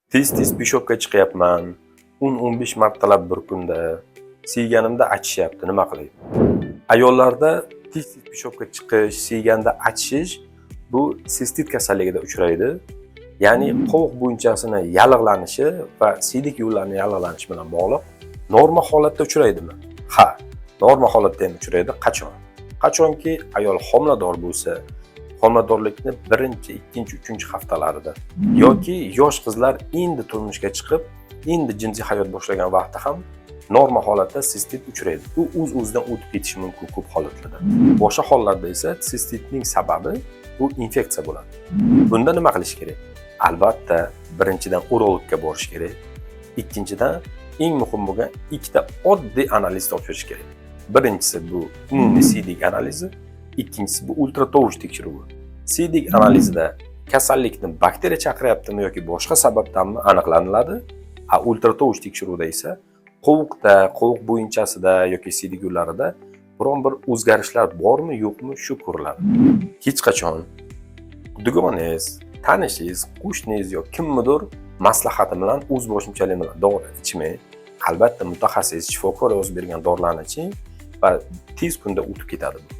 Tez-tez peshobga chiqyapman. 10-15 martalab bir kunda. Siyganimda achishyapti, nima qilay? Ayollarda tez-tez peshobga chiqish, siyganda achishish bu sistit kasalligida uchraydi. Ya'ni qovoq bo'yinchasini yallig'lanishi va siydik yo'llarini yallig'lanishi bilan bog'liq. Normal holatda uchraydimi? Ha, normal holatda ham uchraydi. Qachon? Qachonki ayol homilador bo'lsa, homiladorlikni 1-chi, 2-chi, 3-chi haftalarida yoki yosh qizlar endi turmushga chiqib, endi jinsiy hayot boshlagan vaqtda ham normal holatda sistit uchraydi. U o'z-o'zidan o'tib ketishi mumkin ko'p holatlarda. Boshqa hollarda esa sistitning sababi bu infeksiya bo'ladi. Bunda nima qilish kerak? Albatta, birinchidan urologga borish kerak. Ikkinchidan eng muhim bo'lgan ikkita oddiy analiz topshirish kerak. Birinchisi bu umumiy siydik analizi, ikkinchisi bu ultratovush tekshiruvi. Siydik analizida kasallikni bakteriya chaqiryaptimi yoki boshqa sababdanmi aniqlaniladi. Ultratovush tekshiruvida esa qovoqda, qovoq bo'yinchasida yoki siydik yo'llarida biron bir o'zgarishlar bormi, yo'qmi shu ko'riladi. Hech qachon dugonangiz, tanishingiz, qo'shningiz yoki kimnidir maslahati bilan o'z boshimchalik bilan dori ichmang. Albatta mutaxassis, shifokor yozib bergan dorilarni iching va tez kunda o'tib ketadi.